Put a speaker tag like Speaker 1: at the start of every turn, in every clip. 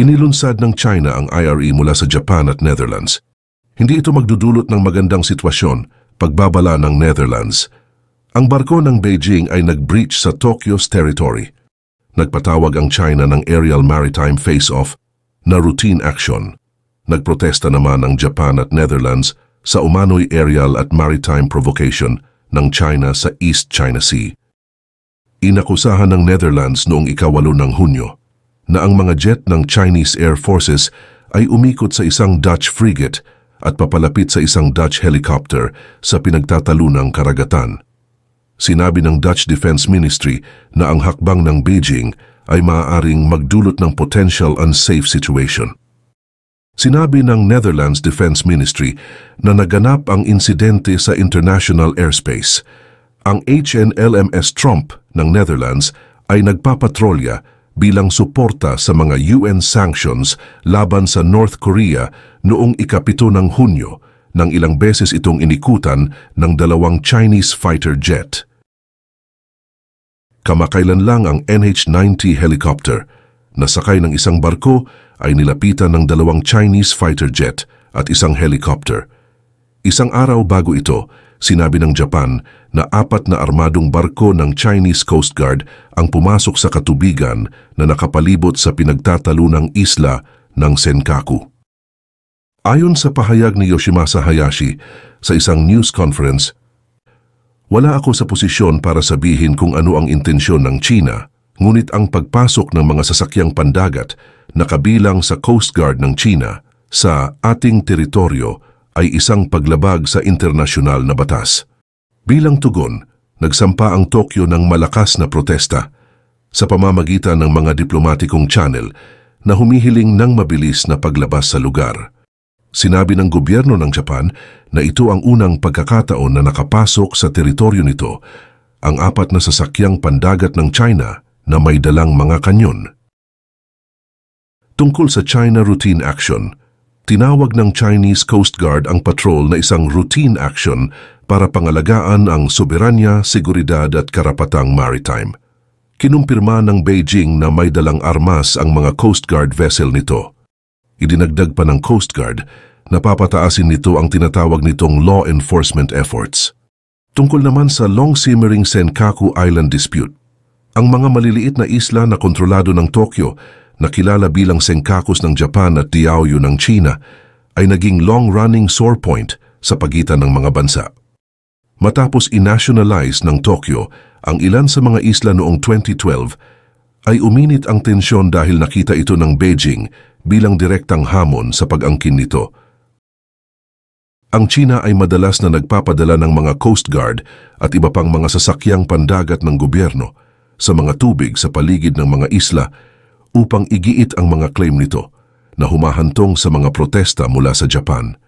Speaker 1: Inilunsad ng China ang IRE mula sa Japan at Netherlands. Hindi ito magdudulot ng magandang sitwasyon, pagbabala ng Netherlands. Ang barko ng Beijing ay nag-breach sa Tokyo's territory. Nagpatawag ang China ng Aerial Maritime Face-Off na routine action. Nagprotesta naman ang Japan at Netherlands sa umano'y aerial at maritime provocation ng China sa East China Sea. Inakusahan ng Netherlands noong ika-8 ng Hunyo na ang mga jet ng Chinese Air Forces ay umikot sa isang Dutch frigate at papalapit sa isang Dutch helicopter sa pinagtatalunang karagatan. Sinabi ng Dutch Defense Ministry na ang hakbang ng Beijing ay maaaring magdulot ng potential unsafe situation. Sinabi ng Netherlands Defense Ministry na naganap ang insidente sa international airspace. Ang HNLMS Trump ng Netherlands ay nagpapatrolya bilang suporta sa mga UN sanctions laban sa North Korea noong ika-7 ng Hunyo nang ilang beses itong inikutan ng 2 Chinese fighter jet. Kamakailan lang ang NH-90 helicopter na sakay ng isang barko ay nilapitan ng 2 Chinese fighter jet at isang helicopter. Isang araw bago ito, sinabi ng Japan na 4 na armadong barko ng Chinese Coast Guard ang pumasok sa katubigan na nakapalibot sa pinagtatalunang isla ng Senkaku. Ayon sa pahayag ni Yoshimasa Hayashi sa isang news conference, "Wala ako sa posisyon para sabihin kung ano ang intensyon ng China, ngunit ang pagpasok ng mga sasakyang pandagat na kabilang sa Coast Guard ng China sa ating teritoryo ay isang paglabag sa internasyonal na batas." Bilang tugon, nagsampa ang Tokyo ng malakas na protesta sa pamamagitan ng mga diplomatikong channel na humihiling ng mabilis na paglabas sa lugar. Sinabi ng gobyerno ng Japan na ito ang unang pagkakataon na nakapasok sa teritoryo nito ang 4 na sasakyang pandagat ng China na may dalang mga kanyon. Tungkol sa China Routine Action, tinawag ng Chinese Coast Guard ang patrol na isang routine action para pangalagaan ang soberanya, seguridad at karapatang maritime. Kinumpirma ng Beijing na may dalang armas ang mga Coast Guard vessel nito. Idinagdag pa ng Coast Guard na papataasin nito ang tinatawag nitong law enforcement efforts. Tungkol naman sa long-simmering Senkaku Island dispute, ang mga maliliit na isla na kontrolado ng Tokyo na kilala bilang Senkakus ng Japan at Diaoyu ng China ay naging long-running sore point sa pagitan ng mga bansa. Matapos i-nationalize ng Tokyo ang ilan sa mga isla noong 2012, ay uminit ang tensyon dahil nakita ito ng Beijing bilang direktang hamon sa pag-angkin nito. Ang China ay madalas na nagpapadala ng mga Coast Guard at iba pang mga sasakyang pandagat ng gobyerno sa mga tubig sa paligid ng mga isla upang igiit ang mga claim nito na humahantong sa mga protesta mula sa Japan.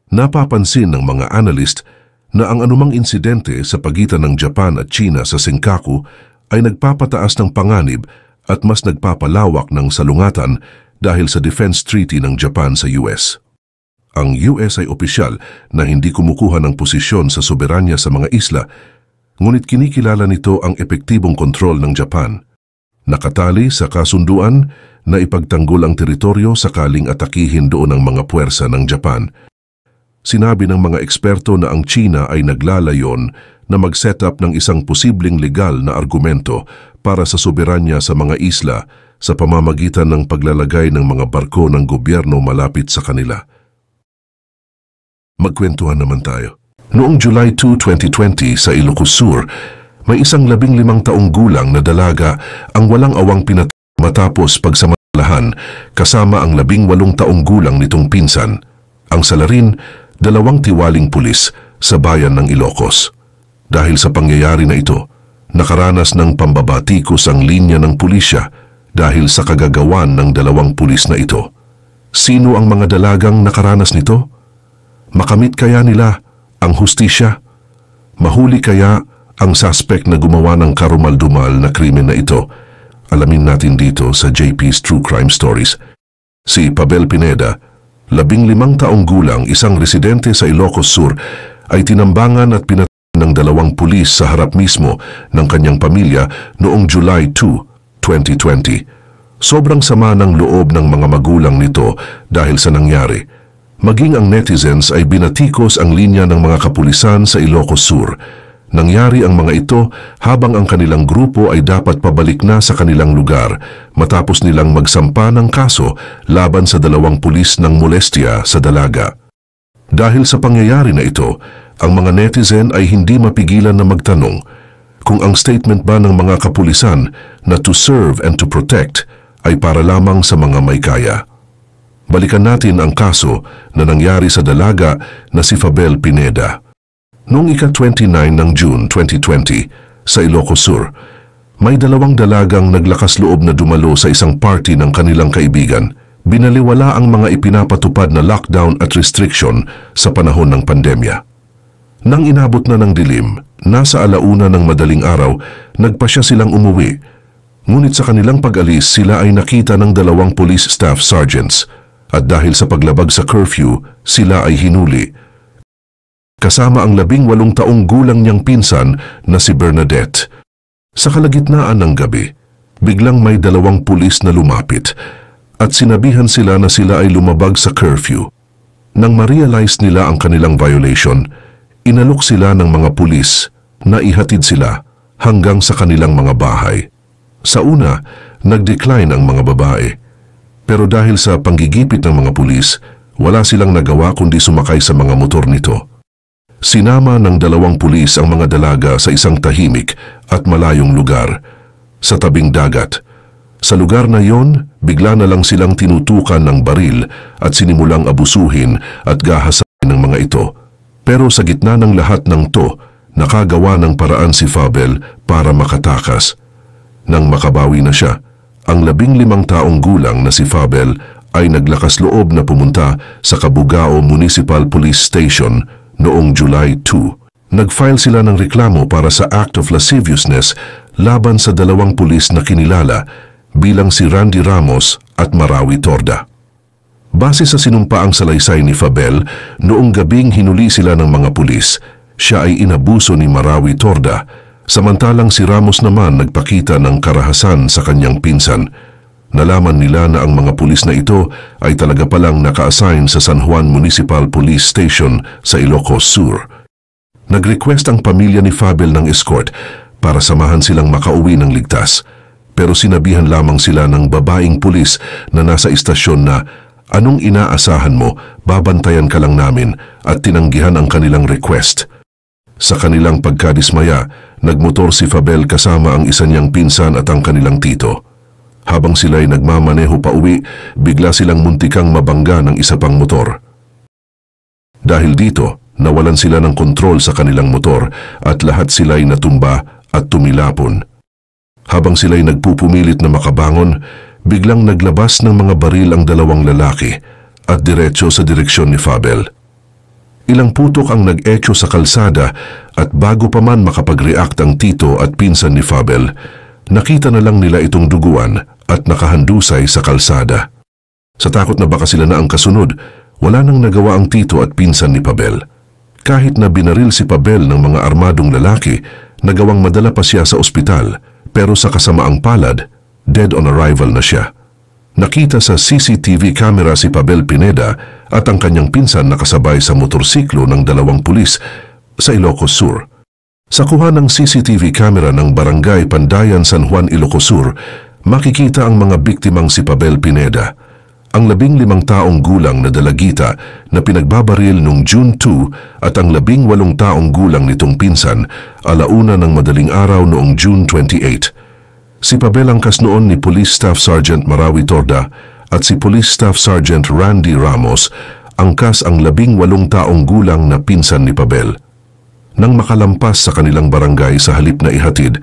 Speaker 1: Napapansin ng mga analyst na ang anumang insidente sa pagitan ng Japan at China sa Senkaku ay nagpapataas ng panganib at mas nagpapalawak ng salungatan dahil sa Defense Treaty ng Japan sa US. Ang US ay opisyal na hindi kumukuha ng posisyon sa soberanya sa mga isla, ngunit kinikilala nito ang epektibong kontrol ng Japan. Nakatali sa kasunduan na ipagtanggol ang teritoryo sakaling atakihin doon ang mga puwersa ng Japan. Sinabi ng mga eksperto na ang China ay naglalayon na mag-set up ng isang posibleng legal na argumento para sa soberanya sa mga isla sa pamamagitan ng paglalagay ng mga barko ng gobyerno malapit sa kanila. Magkwentuhan naman tayo. Noong July 2, 2020 sa Ilocos Sur, may isang 15 taong gulang na dalaga ang walang awang pinatay matapos pagsamantalahan kasama ang 18 taong gulang nitong pinsan. Ang salarin, 2 tiwaling pulis sa bayan ng Ilocos. Dahil sa pangyayari na ito, nakaranas ng pambabatikos ang linya ng pulisya dahil sa kagagawan ng 2 pulis na ito. Sino ang mga dalagang nakaranas nito? Makamit kaya nila ang hustisya? Mahuli kaya ang suspect na gumawa ng karumal-dumal na krimen na ito? Alamin natin dito sa JP's True Crime Stories. Si Pabel Pineda, 15 taong gulang, isang residente sa Ilocos Sur, ay tinambangan at pinatay ng 2 pulis sa harap mismo ng kanyang pamilya noong July 2, 2020. Sobrang sama ng loob ng mga magulang nito dahil sa nangyari. Maging ang netizens ay binatikos ang linya ng mga kapulisan sa Ilocos Sur. Nangyari ang mga ito habang ang kanilang grupo ay dapat pabalik na sa kanilang lugar matapos nilang magsampa ng kaso laban sa 2 pulis ng molestya sa dalaga. Dahil sa pangyayari na ito, ang mga netizen ay hindi mapigilan na magtanong kung ang statement ba ng mga kapulisan na to serve and to protect ay para lamang sa mga may kaya. Balikan natin ang kaso na nangyari sa dalaga na si Fabel Pineda. Noong ika-29 ng June 2020 sa Ilocos Sur, may 2 dalagang naglakas loob na dumalo sa isang party ng kanilang kaibigan. Binaliwala ang mga ipinapatupad na lockdown at restriction sa panahon ng pandemya. Nang inabot na ng dilim, nasa 1:00 ng madaling araw, nagpasya silang umuwi. Ngunit sa kanilang pag-alis, sila ay nakita ng 2 police staff sergeants at dahil sa paglabag sa curfew, sila ay hinuli. Kasama ang 18 taong gulang niyang pinsan na si Bernadette. Sa kalagitnaan ng gabi, biglang may 2 pulis na lumapit at sinabihan sila na sila ay lumabag sa curfew. Nang ma-realize nila ang kanilang violation, inalok sila ng mga pulis na ihatid sila hanggang sa kanilang mga bahay. Sa una, nag-decline ang mga babae. Pero dahil sa panggigipit ng mga pulis, wala silang nagawa kundi sumakay sa mga motor nito. Sinama ng 2 pulis ang mga dalaga sa isang tahimik at malayong lugar, sa tabing dagat. Sa lugar na yon, bigla na lang silang tinutukan ng baril at sinimulang abusuhin at gahasain ng mga ito. Pero sa gitna ng lahat ng to, nakagawa ng paraan si Fabel para makatakas. Nang makabawi na siya, ang 15 taong gulang na si Fabel ay naglakas loob na pumunta sa Cabugao Municipal Police Station noong July 2. Nag-file sila ng reklamo para sa act of lasciviousness laban sa 2 pulis na kinilala bilang si Randy Ramos at Marawi Torda. Base sa sinumpaang salaysay ni Fabel, noong gabing hinuli sila ng mga pulis, siya ay inabuso ni Marawi Torda, samantalang si Ramos naman nagpakita ng karahasan sa kanyang pinsan. Nalaman nila na ang mga pulis na ito ay talaga palang naka-assign sa San Juan Municipal Police Station sa Ilocos Sur. Nag-request ang pamilya ni Fabel ng escort para samahan silang makauwi ng ligtas. Pero sinabihan lamang sila ng babaeng pulis na nasa istasyon na, "Anong inaasahan mo, babantayan ka lang namin," at tinanggihan ang kanilang request. Sa kanilang pagkadismaya, nagmotor si Fabel kasama ang isa niyang pinsan at ang kanilang tito. Habang sila'y nagmamaneho pa uwi, bigla silang muntikang mabangga ng isa pang motor. Dahil dito, nawalan sila ng kontrol sa kanilang motor at lahat sila'y natumba at tumilapon. Habang sila'y nagpupumilit na makabangon, biglang naglabas ng mga baril ang 2 lalaki at diretso sa direksyon ni Fabel. Ilang putok ang nag-echo sa kalsada at bago pa man makapag-react ang tito at pinsan ni Fabel, nakita na lang nila itong duguan at nakahandusay sa kalsada. Sa takot na baka sila na ang kasunod, wala nang nagawa ang tito at pinsan ni Fabel. Kahit na binaril si Fabel ng mga armadong lalaki, nagawang madala pa siya sa ospital, pero sa kasamaang palad, dead on arrival na siya. Nakita sa CCTV camera si Fabel Pineda at ang kanyang pinsan nakasabay sa motorsiklo ng 2 pulis sa Ilocos Sur. Sa kuha ng CCTV camera ng Barangay Pandayan, San Juan, Ilocos Sur, makikita ang mga biktimang si Fabel Pineda, ang 15 taong gulang na dalagita na pinagbabaril noong June 2 at ang 18 taong gulang nitong pinsan 1:00 ng madaling araw noong June 28. Si Fabel ang kasnoon ni Police Staff Sergeant Marawi Torda at si Police Staff Sergeant Randy Ramos, angkas ang 18 taong gulang na pinsan ni Fabel. Nang makalampas sa kanilang barangay sa halip na ihatid,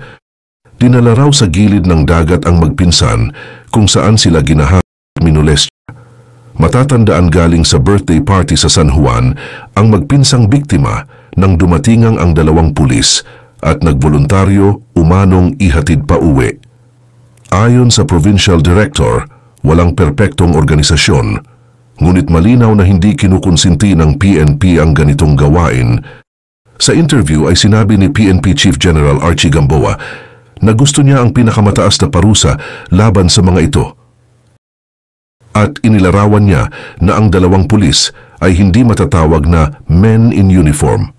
Speaker 1: dinala raw sa gilid ng dagat ang magpinsan kung saan sila ginahak at minolestya. Matatandaan galing sa birthday party sa San Juan ang magpinsang biktima nang dumatingang ang 2 pulis at nagboluntaryo umanong ihatid pa uwi. Ayon sa Provincial Director, walang perpektong organisasyon, ngunit malinaw na hindi kinukonsinti ng PNP ang ganitong gawain. Sa interview ay sinabi ni PNP Chief General Archie Gamboa na gusto niya ang pinakamataas na parusa laban sa mga ito, at inilarawan niya na ang dalawang pulis ay hindi matatawag na men in uniform.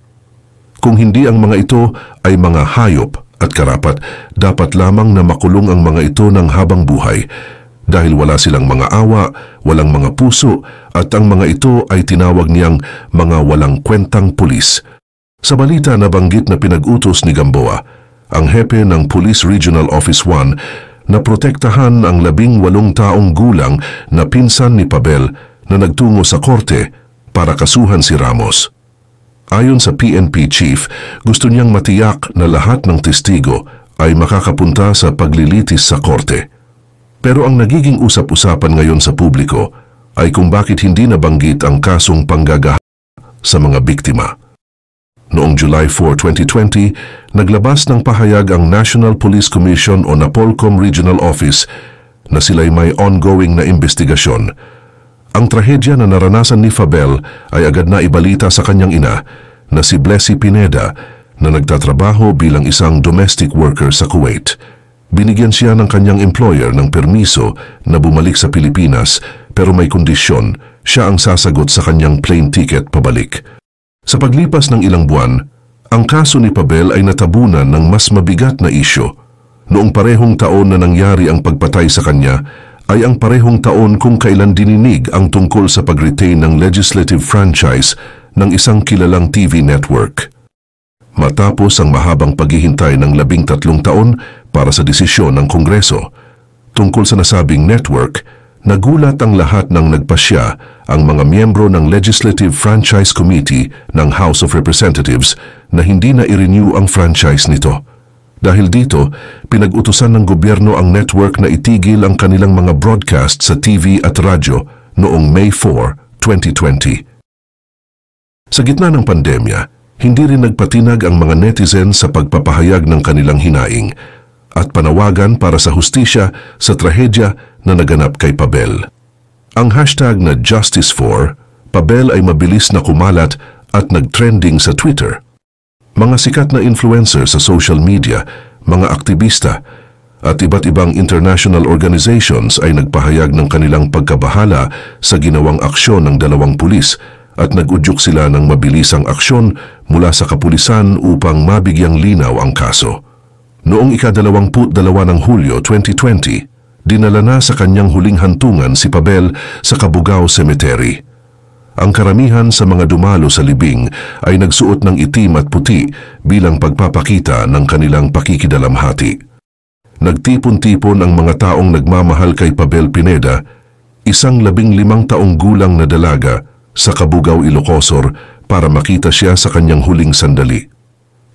Speaker 1: Kung hindi ang mga ito ay mga hayop at karapat, dapat lamang na makulong ang mga ito ng habang buhay dahil wala silang mga awa, walang mga puso at ang mga ito ay tinawag niyang mga walang kwentang pulis. Sa balita nabanggit na pinag-utos ni Gamboa, ang hepe ng Police Regional Office 1 na protektahan ang 18 taong gulang na pinsan ni Pabel na nagtungo sa korte para kasuhan si Ramos. Ayon sa PNP chief, gusto niyang matiyak na lahat ng testigo ay makakapunta sa paglilitis sa korte. Pero ang nagiging usap-usapan ngayon sa publiko ay kung bakit hindi nabanggit ang kasong panggagaha sa mga biktima. Noong July 4, 2020, naglabas ng pahayag ang National Police Commission o NAPOLCOM Regional Office na sila'y may ongoing na investigasyon. Ang trahedya na naranasan ni Fabel ay agad na ibalita sa kanyang ina na si Blessy Pineda na nagtatrabaho bilang isang domestic worker sa Kuwait. Binigyan siya ng kanyang employer ng permiso na bumalik sa Pilipinas pero may kondisyon, siya ang sasagot sa kanyang plane ticket pabalik. Sa paglipas ng ilang buwan, ang kaso ni Pabel ay natabunan ng mas mabigat na isyo. Noong parehong taon na nangyari ang pagpatay sa kanya, ay ang parehong taon kung kailan dininig ang tungkol sa pag-retain ng legislative franchise ng isang kilalang TV network. Matapos ang mahabang paghihintay ng 13 taon para sa desisyon ng Kongreso tungkol sa nasabing network, nagulat ang lahat ng nagpasya ang mga miyembro ng Legislative Franchise Committee ng House of Representatives na hindi na i-renew ang franchise nito. Dahil dito, pinag-utusan ng gobyerno ang network na itigil ang kanilang mga broadcast sa TV at radyo noong May 4, 2020. Sa gitna ng pandemya, hindi rin nagpatinag ang mga netizen sa pagpapahayag ng kanilang hinaing at panawagan para sa hustisya sa trahedya na naganap kay Pabel. Ang hashtag na Justice4 Pabel ay mabilis na kumalat at nag-trending sa Twitter. Mga sikat na influencer sa social media, mga aktivista at iba't ibang international organizations ay nagpahayag ng kanilang pagkabahala sa ginawang aksyon ng dalawang pulis at nag-udyok sila ng mabilisang aksyon mula sa kapulisan upang mabigyang linaw ang kaso. Noong ika-22 ng Hulyo 2020, dinala na sa kanyang huling hantungan si Pabel sa Cabugao Cemetery. Ang karamihan sa mga dumalo sa libing ay nagsuot ng itim at puti bilang pagpapakita ng kanilang pakikidalamhati. Nagtipon-tipon ang mga taong nagmamahal kay Pabel Pineda, isang 15 taong gulang na dalaga sa Cabugao, Ilocosur para makita siya sa kanyang huling sandali.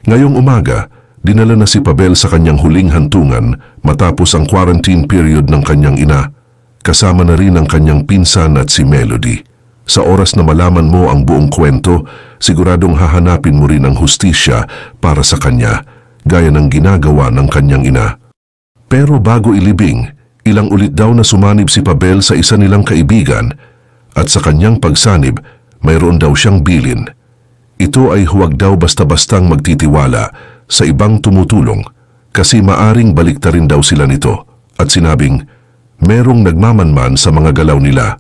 Speaker 1: Ngayong umaga, dinala na si Pabel sa kanyang huling hantungan matapos ang quarantine period ng kanyang ina. Kasama na rin ang kanyang pinsan at si Melody. Sa oras na malaman mo ang buong kwento, siguradong hahanapin mo rin ang hustisya para sa kanya, gaya ng ginagawa ng kanyang ina. Pero bago ilibing, ilang ulit daw na sumanib si Pabel sa isa nilang kaibigan at sa kanyang pagsanib, mayroon daw siyang bilin. Ito ay huwag daw basta-bastang magtitiwala sa ibang tumutulong kasi maaring baliktarin daw sila nito at sinabing merong nagmamanman sa mga galaw nila.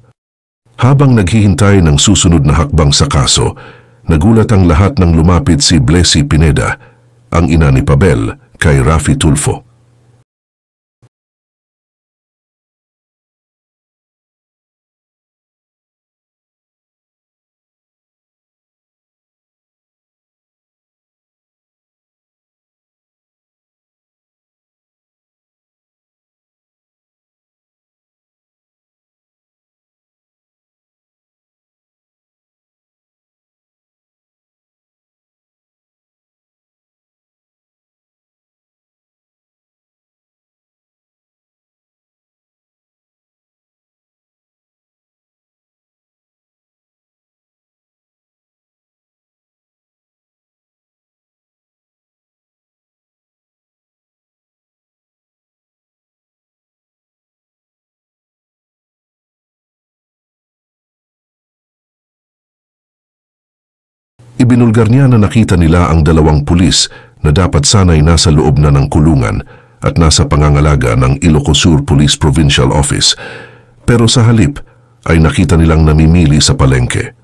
Speaker 1: Habang naghihintay ng susunod na hakbang sa kaso, nagulat ang lahat nang lumapit si Blessy Pineda, ang ina ni Pabel, kay Raffy Tulfo. Ibinulgar niya na nakita nila ang dalawang pulis na dapat sana'y nasa loob na ng kulungan at nasa pangangalaga ng Ilocos Sur Police Provincial Office. Pero sa halip ay nakita nilang namimili sa palengke.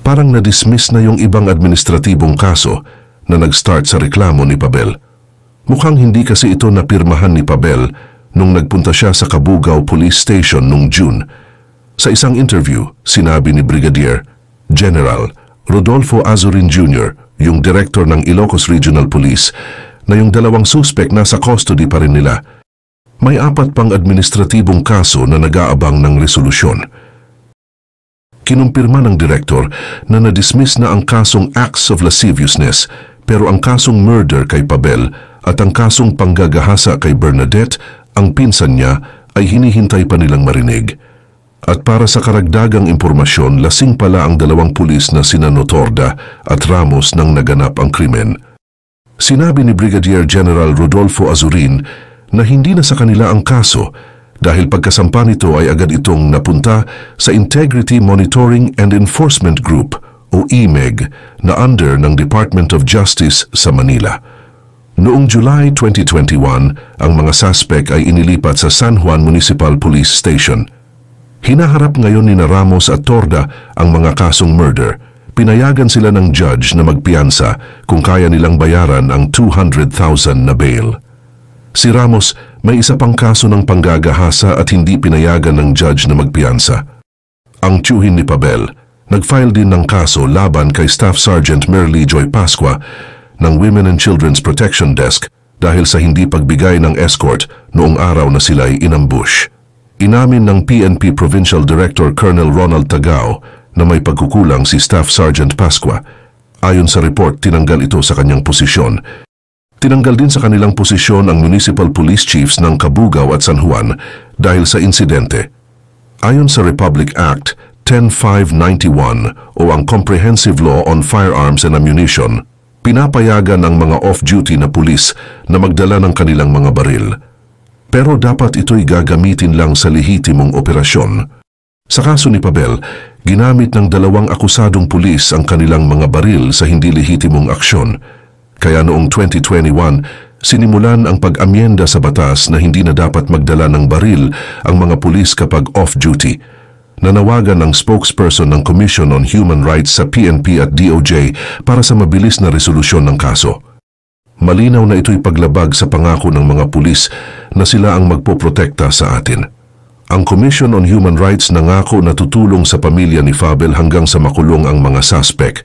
Speaker 1: Parang na-dismiss na yung ibang administratibong kaso na nag-start sa reklamo ni Pabel. Mukhang hindi kasi ito napirmahan ni Pabel nung nagpunta siya sa Cabugao Police Station nung June. Sa isang interview, sinabi ni Brigadier General Rodolfo Azurin Jr., yung director ng Ilocos Regional Police, na yung dalawang suspect nasa custody pa rin nila. May 4 pang administratibong kaso na nag-aabang ng resolusyon. Kinumpirma ng direktor na na-dismiss na ang kasong acts of lasciviousness, pero ang kasong murder kay Pabel at ang kasong panggagahasa kay Bernadette, ang pinsan niya, ay hinihintay pa nilang marinig. At para sa karagdagang impormasyon, lasing pala ang 2 pulis na sina Notorda at Ramos nang naganap ang krimen. Sinabi ni Brigadier General Rodolfo Azurin na hindi na sa kanila ang kaso dahil pagkasampa nito ay agad itong napunta sa Integrity Monitoring and Enforcement Group o IMEG na under ng Department of Justice sa Manila. Noong July 2021, ang mga suspect ay inilipat sa San Juan Municipal Police Station. Hinaharap ngayon ni Ramos at Torda ang mga kasong murder. Pinayagan sila ng judge na magpiyansa kung kaya nilang bayaran ang 200,000 na bail. Si Ramos may isa pang kaso ng panggagahasa at hindi pinayagan ng judge na magpiyansa. Ang tiyuhin ni Pabel, nag-file din ng kaso laban kay Staff Sergeant Merly Joy Pascua ng Women and Children's Protection Desk dahil sa hindi pagbigay ng escort noong araw na sila'y inambush. Inamin ng PNP Provincial Director Colonel Ronald Tagao na may pagkukulang si Staff Sergeant Pascua. Ayon sa report, tinanggal ito sa kanyang posisyon. Tinanggal din sa kanilang posisyon ang Municipal Police Chiefs ng Cabugao at San Juan dahil sa insidente. Ayon sa Republic Act 10591 o ang Comprehensive Law on Firearms and Ammunition, pinapayagan ang mga off-duty na pulis na magdala ng kanilang mga baril. Pero dapat ito'y gagamitin lang sa lehitimong operasyon. Sa kaso ni Pabel, ginamit ng 2 akusadong pulis ang kanilang mga baril sa hindi lehitimong aksyon. Kaya noong 2021, sinimulan ang pag-amyenda sa batas na hindi na dapat magdala ng baril ang mga pulis kapag off-duty. Nanawagan ng spokesperson ng Commission on Human Rights sa PNP at DOJ para sa mabilis na resolusyon ng kaso. Malinaw na ito'y paglabag sa pangako ng mga pulis na sila ang magpoprotekta sa atin. Ang Commission on Human Rights nangako na tutulong sa pamilya ni Fabel hanggang sa makulong ang mga suspect.